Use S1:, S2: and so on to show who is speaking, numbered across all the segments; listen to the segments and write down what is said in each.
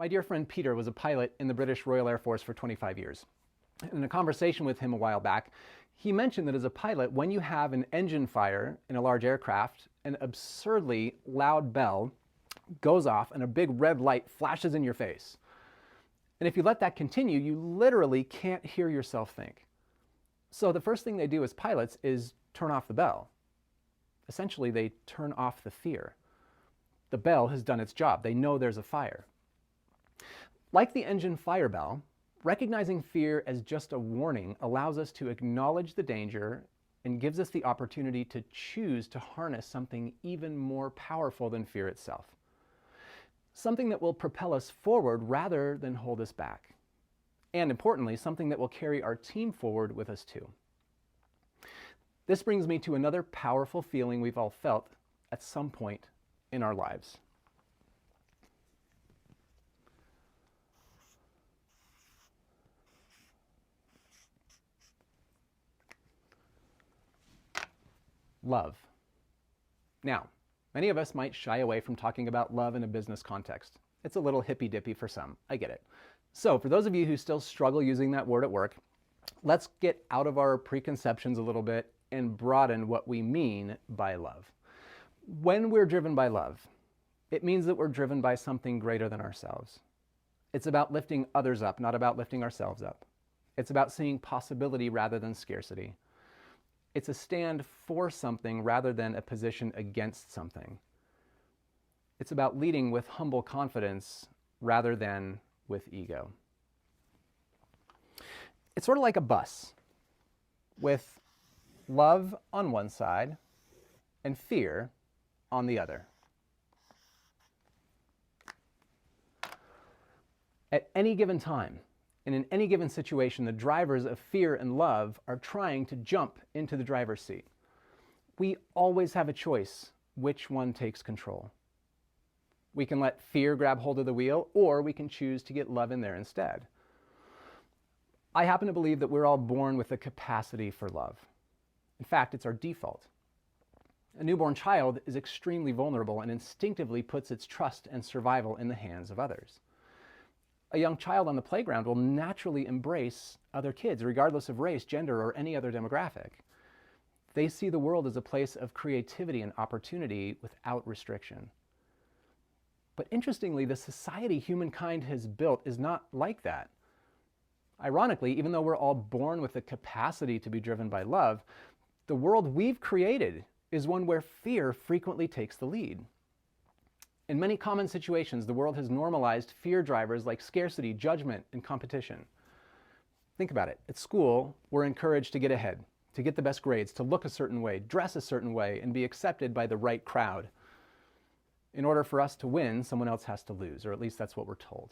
S1: My dear friend Peter was a pilot in the British Royal Air Force for 25 years. In a conversation with him a while back, he mentioned that as a pilot, when you have an engine fire in a large aircraft, an absurdly loud bell goes off and a big red light flashes in your face. And if you let that continue, you literally can't hear yourself think. So the first thing they do as pilots is turn off the bell. Essentially, they turn off the fear. The bell has done its job. They know there's a fire. Like the engine fire bell, recognizing fear as just a warning allows us to acknowledge the danger and gives us the opportunity to choose to harness something even more powerful than fear itself. Something that will propel us forward rather than hold us back. And importantly, something that will carry our team forward with us too. This brings me to another powerful feeling we've all felt at some point in our lives. Love. Now, many of us might shy away from talking about love in a business context. It's a little hippy-dippy for some, I get it. So for those of you who still struggle using that word at work, let's get out of our preconceptions a little bit and broaden what we mean by love. When we're driven by love, it means that we're driven by something greater than ourselves. It's about lifting others up, not about lifting ourselves up. It's about seeing possibility rather than scarcity. It's a stand for something rather than a position against something. It's about leading with humble confidence rather than with ego. It's sort of like a bus with love on one side and fear on the other. At any given time, and in any given situation, the drivers of fear and love are trying to jump into the driver's seat. We always have a choice which one takes control. We can let fear grab hold of the wheel, or we can choose to get love in there instead. I happen to believe that we're all born with a capacity for love. In fact, it's our default. A newborn child is extremely vulnerable and instinctively puts its trust and survival in the hands of others. A young child on the playground will naturally embrace other kids, regardless of race, gender, or any other demographic. They see the world as a place of creativity and opportunity without restriction. But interestingly, the society humankind has built is not like that. Ironically, even though we're all born with the capacity to be driven by love, the world we've created is one where fear frequently takes the lead. In many common situations, the world has normalized fear drivers like scarcity, judgment, and competition. Think about it. At school, we're encouraged to get ahead, to get the best grades, to look a certain way, dress a certain way, and be accepted by the right crowd. In order for us to win, someone else has to lose, or at least that's what we're told.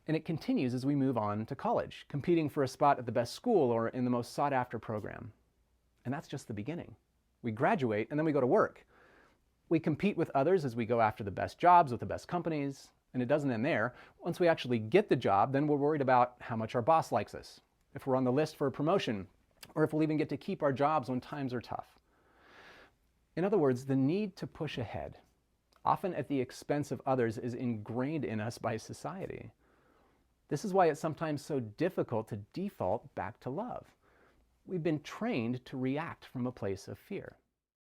S1: And it continues as we move on to college, competing for a spot at the best school or in the most sought-after program. And that's just the beginning. We graduate, and then we go to work. We compete with others as we go after the best jobs with the best companies, and it doesn't end there. Once we actually get the job, then we're worried about how much our boss likes us, if we're on the list for a promotion, or if we'll even get to keep our jobs when times are tough. In other words, the need to push ahead, often at the expense of others, is ingrained in us by society. This is why it's sometimes so difficult to default back to love. We've been trained to react from a place of fear.